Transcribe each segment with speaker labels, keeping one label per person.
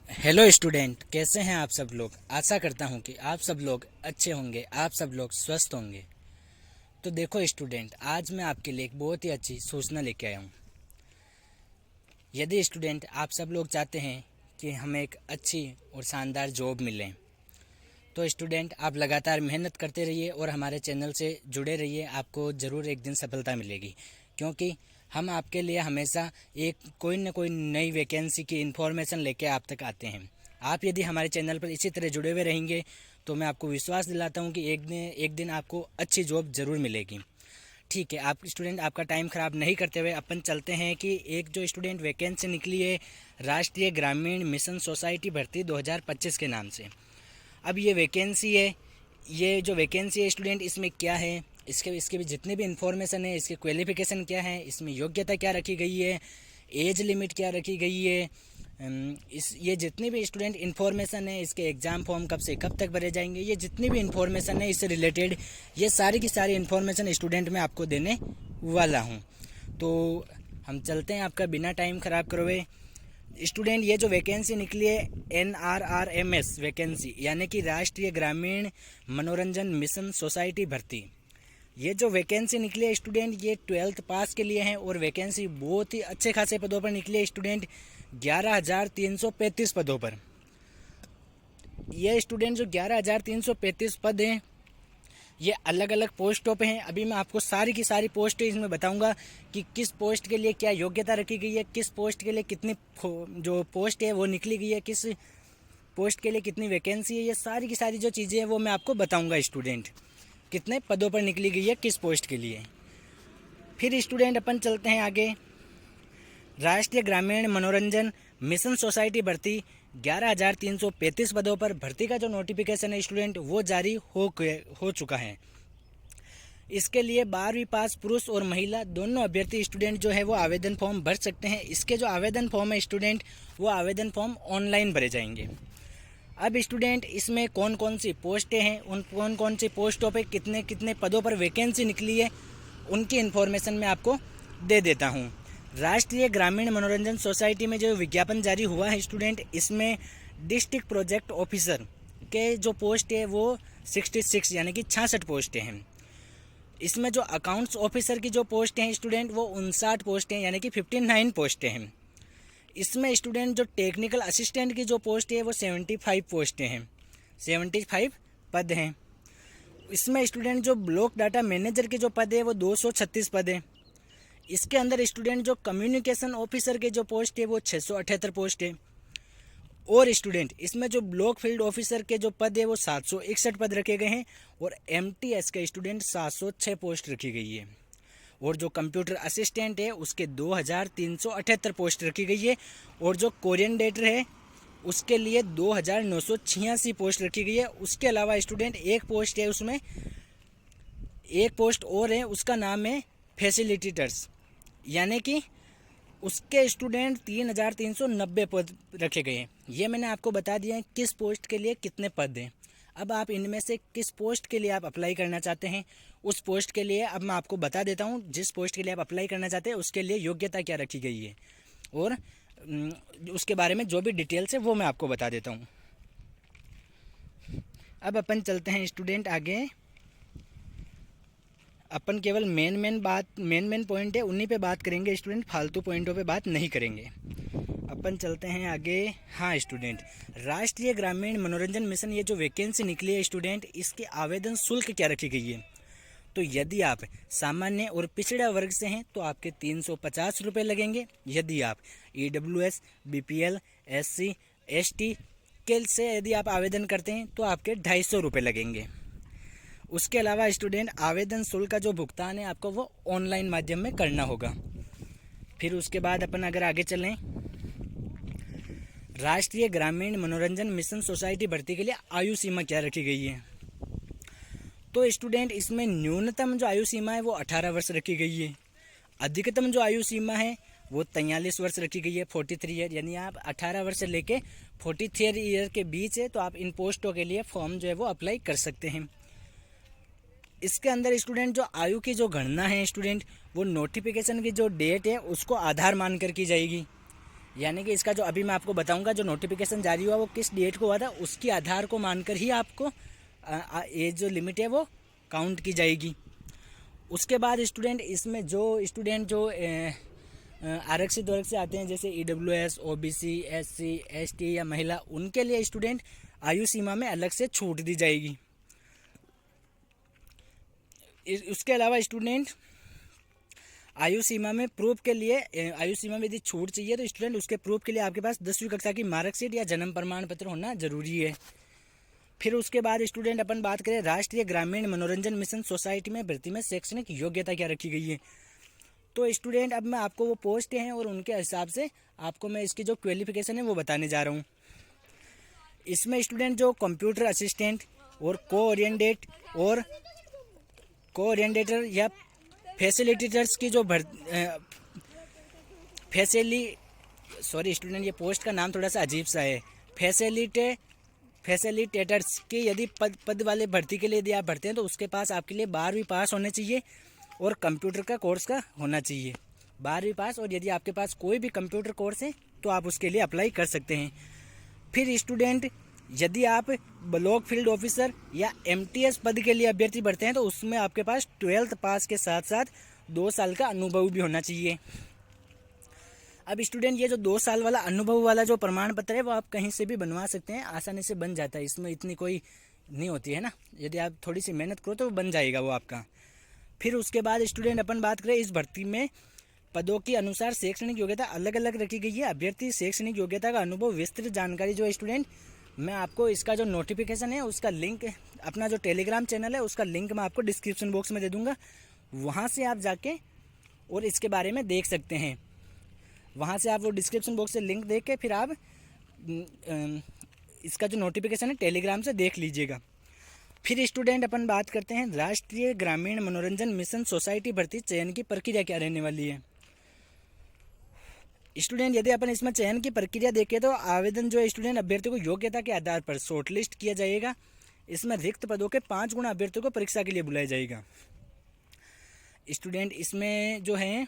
Speaker 1: Hello student, कैसे हैं आप सब लोग। आशा करता हूं कि आप सब लोग अच्छे होंगे, आप सब लोग स्वस्थ होंगे। तो देखो स्टूडेंट, आज मैं आपके लिए एक बहुत ही अच्छी सूचना लेके आया हूं। यदि स्टूडेंट आप सब लोग चाहते हैं कि हमें एक अच्छी और शानदार जॉब मिले, तो स्टूडेंट आप लगातार मेहनत करते रहिए और हमारे चैनल से जुड़े रहिए। आपको ज़रूर एक दिन सफलता मिलेगी, क्योंकि हम आपके लिए हमेशा एक कोई न कोई नई वैकेंसी की इन्फॉर्मेशन लेके आप तक आते हैं। आप यदि हमारे चैनल पर इसी तरह जुड़े हुए रहेंगे तो मैं आपको विश्वास दिलाता हूँ कि एक दिन आपको अच्छी जॉब ज़रूर मिलेगी। ठीक है, आप स्टूडेंट आपका टाइम ख़राब नहीं करते हुए अपन चलते हैं कि एक जो स्टूडेंट वैकेंसी निकली है राष्ट्रीय ग्रामीण मिशन सोसाइटी भर्ती 2025 के नाम से। अब ये वैकेंसी है, ये जो वैकेंसी है स्टूडेंट, इसमें क्या है, इसके भी जितने भी इन्फॉर्मेशन है, इसके क्वालिफ़िकेशन क्या है, इसमें योग्यता क्या रखी गई है, एज लिमिट क्या रखी गई है, इस ये जितनी भी स्टूडेंट इन्फॉर्मेशन है, इसके एग्ज़ाम फॉर्म कब से कब तक भरे जाएंगे, ये जितनी भी इन्फॉर्मेशन है इससे रिलेटेड, ये सारी की सारी इन्फॉर्मेशन स्टूडेंट मैं आपको देने वाला हूँ। तो हम चलते हैं आपका बिना टाइम ख़राब करवाए। स्टूडेंट, ये जो वैकेंसी निकली है NRRMS वैकेंसी, यानी कि राष्ट्रीय ग्रामीण मनोरंजन मिशन सोसाइटी भर्ती, ये जो वैकेंसी निकली है स्टूडेंट, ये 12th पास के लिए है और वैकेंसी बहुत ही अच्छे खासे पदों पर निकली है स्टूडेंट। 11,335 पदों पर। ये स्टूडेंट जो 11,335 पद हैं, ये अलग अलग पोस्टों पे हैं। अभी मैं आपको सारी की सारी पोस्ट इसमें बताऊंगा कि किस पोस्ट के लिए क्या योग्यता रखी गई है, किस पोस्ट के लिए कितनी जो पोस्ट है वो निकली गई है, किस पोस्ट के लिए कितनी वैकेंसी है। ये सारी की सारी जो चीज़ें हैं वो मैं आपको बताऊंगा स्टूडेंट, कितने पदों पर निकली गई है, किस पोस्ट के लिए। फिर स्टूडेंट अपन चलते हैं आगे। राष्ट्रीय ग्रामीण मनोरंजन मिशन सोसाइटी भर्ती 11,335 पदों पर भर्ती का जो नोटिफिकेशन है स्टूडेंट वो जारी हो चुका है। इसके लिए 12वीं पास पुरुष और महिला दोनों अभ्यर्थी स्टूडेंट जो है वो आवेदन फॉर्म भर सकते हैं। इसके जो आवेदन फॉर्म है स्टूडेंट, वो आवेदन फॉर्म ऑनलाइन भरे जाएंगे। अब स्टूडेंट, इसमें कौन कौन सी पोस्टें हैं, उन कौन कौन सी पोस्टों पे कितने कितने पदों पर वैकेंसी निकली है, उनकी इन्फॉर्मेशन मैं आपको दे देता हूँ। राष्ट्रीय ग्रामीण मनोरंजन सोसाइटी में जो विज्ञापन जारी हुआ है स्टूडेंट, इसमें डिस्ट्रिक्ट प्रोजेक्ट ऑफिसर के जो पोस्ट है वो 66 यानी कि 66 पोस्टें हैं। इसमें जो अकाउंट्स ऑफिसर की जो पोस्ट हैं स्टूडेंट, वो 59 पोस्टें यानी कि 59 पोस्टें हैं। इसमें स्टूडेंट जो टेक्निकल असिस्टेंट की जो पोस्ट है वो 75 पोस्टें हैं, 75 पद हैं। इसमें स्टूडेंट जो ब्लॉक डाटा मैनेजर के जो पद है वो 236 पद हैं। इसके अंदर स्टूडेंट जो कम्युनिकेशन ऑफिसर के जो पोस्ट है वो 678 पोस्ट है। और स्टूडेंट, इसमें जो ब्लॉक फील्ड ऑफिसर के जो पद है वो 761 पद रखे गए हैं। और MTS के स्टूडेंट 706 पोस्ट रखी गई है। और जो कंप्यूटर असिस्टेंट है उसके 2,378 पोस्ट रखी गई है। और जो कोरियनडेटर है उसके लिए 2,986 पोस्ट रखी गई है। उसके अलावा स्टूडेंट एक पोस्ट है, उसमें एक पोस्ट और है, उसका नाम है फैसिलिटेटर्स, यानी कि उसके स्टूडेंट 3,390 पद रखे गए हैं। ये मैंने आपको बता दिया है किस पोस्ट के लिए कितने पद हैं। अब आप इनमें से किस पोस्ट के लिए आप अप्लाई करना चाहते हैं, उस पोस्ट के लिए अब मैं आपको बता देता हूँ। जिस पोस्ट के लिए आप अप्लाई करना चाहते हैं उसके लिए योग्यता क्या रखी गई है और उसके बारे में जो भी डिटेल्स है वो मैं आपको बता देता हूँ। अब अपन चलते हैं स्टूडेंट आगे। अपन केवल मेन पॉइंट है उन्हीं पे बात करेंगे स्टूडेंट, फालतू पॉइंटों पे बात नहीं करेंगे। अपन चलते हैं आगे। हाँ स्टूडेंट, राष्ट्रीय ग्रामीण मनोरंजन मिशन ये जो वैकेंसी निकली है स्टूडेंट, इसके आवेदन शुल्क क्या रखी गई है। तो यदि आप सामान्य और पिछड़ा वर्ग से हैं तो आपके 350 रुपये लगेंगे। यदि आप EWS, BPL, SC, ST के से यदि आप आवेदन करते हैं तो आपके 250 रुपये लगेंगे। उसके अलावा स्टूडेंट, आवेदन शुल्क का जो भुगतान है आपको वो ऑनलाइन माध्यम में करना होगा। फिर उसके बाद अपन अगर आगे चलें, राष्ट्रीय ग्रामीण मनोरंजन मिशन सोसाइटी भर्ती के लिए आयु सीमा क्या रखी गई है। तो स्टूडेंट, इसमें न्यूनतम जो आयु सीमा है वो 18 वर्ष रखी गई है। अधिकतम जो आयु सीमा है वो 43 वर्ष रखी गई है, 43 ईयर, यानी आप 18 वर्ष से लेके 43 ईयर के बीच है तो आप इन पोस्टों के लिए फॉर्म जो है वो अप्लाई कर सकते हैं। इसके अंदर स्टूडेंट जो आयु की जो गणना है स्टूडेंट, वो नोटिफिकेशन की जो डेट है उसको आधार मानकर की जाएगी। यानी कि इसका जो अभी मैं आपको बताऊंगा जो नोटिफिकेशन जारी हुआ वो किस डेट को हुआ था, उसकी आधार को मानकर ही आपको एज जो लिमिट है वो काउंट की जाएगी। उसके बाद स्टूडेंट इसमें जो स्टूडेंट जो आरक्षित वर्ग से आते हैं जैसे EWS, OBC, SC, ST या महिला, उनके लिए स्टूडेंट आयु सीमा में अलग से छूट दी जाएगी। उसके अलावा स्टूडेंट आयु सीमा में प्रूफ के लिए, आयु सीमा में यदि छूट चाहिए तो स्टूडेंट उसके प्रूफ के लिए आपके पास 10वीं कक्षा की मार्कशीट या जन्म प्रमाण पत्र होना जरूरी है। फिर उसके बाद स्टूडेंट अपन बात करें राष्ट्रीय ग्रामीण मनोरंजन मिशन सोसाइटी में भर्ती में शैक्षणिक योग्यता क्या रखी गई है। तो स्टूडेंट अब मैं आपको वो पोस्ट हैं और उनके हिसाब से आपको मैं इसकी जो क्वालिफिकेशन है वो बताने जा रहा हूँ। इसमें स्टूडेंट जो कंप्यूटर असिस्टेंट और कोऑर्डिनेटर या फैसिलिटेटर्स की जो स्टूडेंट ये पोस्ट का नाम थोड़ा सा अजीब सा है, फैसिलिटेटर्स की यदि पद वाले भर्ती के लिए यदि आप भरते हैं तो उसके पास आपके लिए 12वीं पास होने चाहिए और कंप्यूटर का कोर्स का होना चाहिए, 12वीं पास। और यदि आपके पास कोई भी कंप्यूटर कोर्स है तो आप उसके लिए अप्लाई कर सकते हैं। फिर स्टूडेंट यदि आप ब्लॉक फील्ड ऑफिसर या MTS पद के लिए अभ्यर्थी भरते हैं तो उसमें आपके पास 12th पास के साथ साथ 2 साल का अनुभव भी होना चाहिए। अब स्टूडेंट ये जो 2 साल वाला अनुभव वाला जो प्रमाण पत्र है वो आप कहीं से भी बनवा सकते हैं, आसानी से बन जाता है, इसमें इतनी कोई नहीं होती है ना, यदि आप थोड़ी सी मेहनत करो तो बन जाएगा वो आपका। फिर उसके बाद स्टूडेंट अपन बात करें इस भर्ती में पदों के अनुसार शैक्षणिक योग्यता अलग अलग रखी गई है। अभ्यर्थी शैक्षणिक योग्यता का अनुभव विस्तृत जानकारी जो स्टूडेंट मैं आपको इसका जो नोटिफिकेशन है उसका लिंक, अपना जो टेलीग्राम चैनल है उसका लिंक मैं आपको डिस्क्रिप्शन बॉक्स में दे दूंगा, वहाँ से आप जाके और इसके बारे में देख सकते हैं। वहाँ से आप वो डिस्क्रिप्शन बॉक्स से लिंक देख के फिर आप इसका जो नोटिफिकेशन है टेलीग्राम से देख लीजिएगा। फिर स्टूडेंट अपन बात करते हैं राष्ट्रीय ग्रामीण मनोरंजन मिशन सोसाइटी भर्ती चयन की प्रक्रिया क्या रहने वाली है। स्टूडेंट यदि अपन इसमें चयन की प्रक्रिया देखें तो आवेदन जो स्टूडेंट अभ्यर्थी को योग्यता के आधार पर शॉर्टलिस्ट किया जाएगा। इसमें रिक्त पदों के 5 गुना अभ्यर्थियों को परीक्षा के लिए बुलाया जाएगा। स्टूडेंट इसमें जो है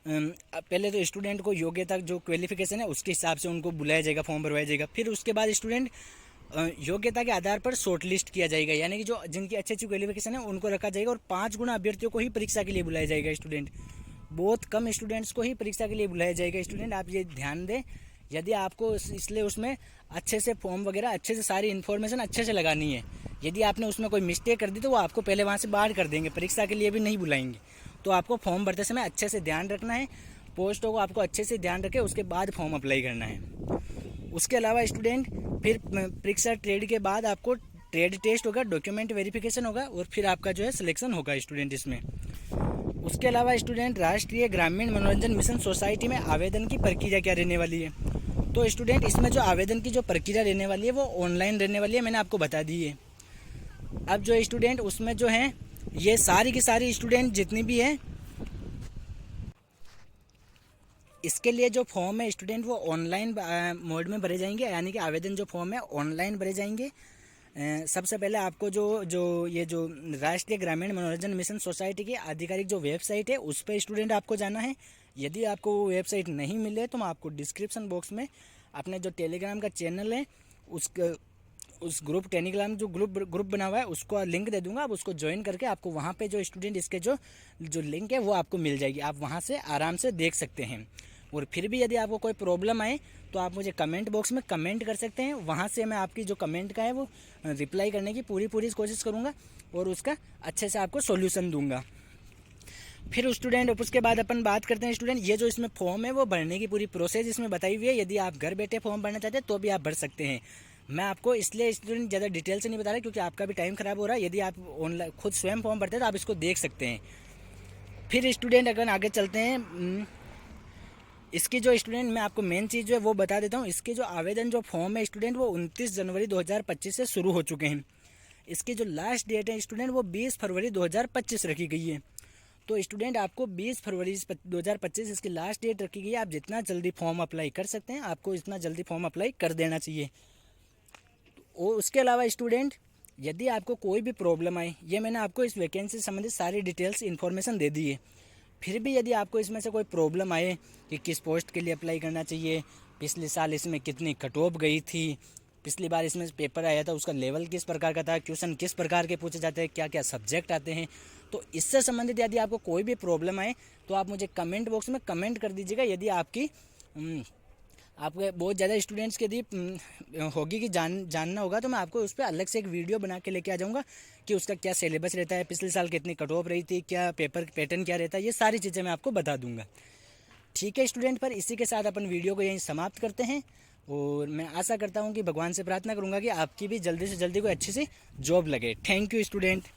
Speaker 1: पहले तो स्टूडेंट को योग्यता जो क्वालिफिकेशन है उसके हिसाब से उनको बुलाया जाएगा, फॉर्म भरवाया जाएगा। फिर उसके बाद स्टूडेंट योग्यता के आधार पर शॉर्ट लिस्ट किया जाएगा, यानी कि जो जिनकी अच्छी क्वालिफिकेशन है उनको रखा जाएगा और 5 गुना अभ्यर्थियों को ही परीक्षा के लिए बुलाया जाएगा। स्टूडेंट बहुत कम स्टूडेंट्स को ही परीक्षा के लिए बुलाया जाएगा। स्टूडेंट आप ये ध्यान दें, यदि आपको इसलिए उसमें अच्छे से फॉर्म वगैरह अच्छे से सारी इन्फॉर्मेशन अच्छे से लगानी है। यदि आपने उसमें कोई मिस्टेक कर दी तो वो आपको पहले वहाँ से बाहर कर देंगे, परीक्षा के लिए भी नहीं बुलाएंगे। तो आपको फॉर्म भरते समय अच्छे से ध्यान रखना है, पोस्टों को आपको अच्छे से ध्यान रखें, उसके बाद फॉर्म अप्लाई करना है। उसके अलावा स्टूडेंट फिर परीक्षा ट्रेड के बाद आपको ट्रेड टेस्ट होगा, डॉक्यूमेंट वेरिफिकेशन होगा और फिर आपका जो है सिलेक्शन होगा स्टूडेंट इसमें। उसके अलावा स्टूडेंट राष्ट्रीय ग्रामीण मनोरंजन मिशन सोसाइटी में आवेदन की प्रक्रिया क्या रहने वाली है। तो स्टूडेंट इसमें जो आवेदन की जो प्रक्रिया रहने वाली है वो ऑनलाइन रहने वाली है, मैंने आपको बता दी है। अब जो स्टूडेंट उसमें जो है ये सारी की सारी स्टूडेंट जितनी भी है इसके लिए जो फॉर्म है स्टूडेंट वो ऑनलाइन मोड में भरे जाएंगे, यानी कि आवेदन जो फॉर्म है ऑनलाइन भरे जाएंगे। सबसे पहले आपको ये जो राष्ट्रीय ग्रामीण मनोरंजन मिशन सोसाइटी की आधिकारिक जो वेबसाइट है उस पर स्टूडेंट आपको जाना है। यदि आपको वो वेबसाइट नहीं मिले तो मैं आपको डिस्क्रिप्शन बॉक्स में अपने जो टेलीग्राम का चैनल है उस ग्रुप टेलीग्राम जो ग्रुप बना हुआ है उसको लिंक दे दूंगा, आप उसको ज्वाइन करके आपको वहाँ पे जो स्टूडेंट इसके जो लिंक है वो आपको मिल जाएगी, आप वहाँ से आराम से देख सकते हैं। और फिर भी यदि आपको कोई प्रॉब्लम आए तो आप मुझे कमेंट बॉक्स में कमेंट कर सकते हैं, वहाँ से मैं आपकी जो कमेंट का है वो रिप्लाई करने की पूरी कोशिश करूँगा और उसका अच्छे से आपको सॉल्यूशन दूंगा। फिर स्टूडेंट उसके बाद अपन बात करते हैं स्टूडेंट ये जो इसमें फॉर्म है वो भरने की पूरी प्रोसेस इसमें बताई हुई है। यदि आप घर बैठे फॉर्म भरना चाहते हैं तो भी आप भर सकते हैं। मैं आपको इसलिए स्टूडेंट ज़्यादा डिटेल से नहीं बता रहा क्योंकि आपका भी टाइम ख़राब हो रहा है। यदि आप ऑनलाइन खुद स्वयं फॉर्म भरते हैं तो आप इसको देख सकते हैं। फिर स्टूडेंट अगर आगे चलते हैं इसकी जो स्टूडेंट मैं आपको मेन चीज़ जो है वो बता देता हूँ। इसके जो आवेदन जो फॉर्म है स्टूडेंट वो 29 जनवरी 2025 से शुरू हो चुके हैं। इसकी जो लास्ट डेट है स्टूडेंट वो 20 फरवरी 2025 रखी गई है। तो स्टूडेंट आपको 20 फरवरी 2025 इसकी लास्ट डेट रखी गई है। आप जितना जल्दी फॉर्म अप्लाई कर सकते हैं आपको इतना जल्दी फॉर्म अप्लाई कर देना चाहिए। और उसके अलावा स्टूडेंट यदि आपको कोई भी प्रॉब्लम आए, ये मैंने आपको इस वैकेंसी से संबंधित सारी डिटेल्स इन्फॉर्मेशन दे दी है। फिर भी यदि आपको इसमें से कोई प्रॉब्लम आए कि किस पोस्ट के लिए अप्लाई करना चाहिए, पिछले साल इसमें कितनी कट ऑफ गई थी, पिछली बार इसमें पेपर आया था उसका लेवल किस प्रकार का था, क्वेश्चन किस प्रकार के पूछे जाते हैं, क्या क्या सब्जेक्ट आते हैं, तो इससे संबंधित यदि आपको कोई भी प्रॉब्लम आए तो आप मुझे कमेंट बॉक्स में कमेंट कर दीजिएगा। यदि आपके बहुत ज़्यादा स्टूडेंट्स के यदि होगी कि जानना होगा तो मैं आपको उस पर अलग से एक वीडियो बना के लेके आ जाऊँगा कि उसका क्या सिलेबस रहता है, पिछले साल कितनी कट ऑफ रही थी, क्या पेपर पैटर्न क्या रहता है, ये सारी चीज़ें मैं आपको बता दूंगा। ठीक है स्टूडेंट, पर इसी के साथ अपन वीडियो को यहीं समाप्त करते हैं और मैं आशा करता हूँ कि भगवान से प्रार्थना करूँगा कि आपकी भी जल्दी से जल्दी कोई अच्छी सी जॉब लगे। Thank you student.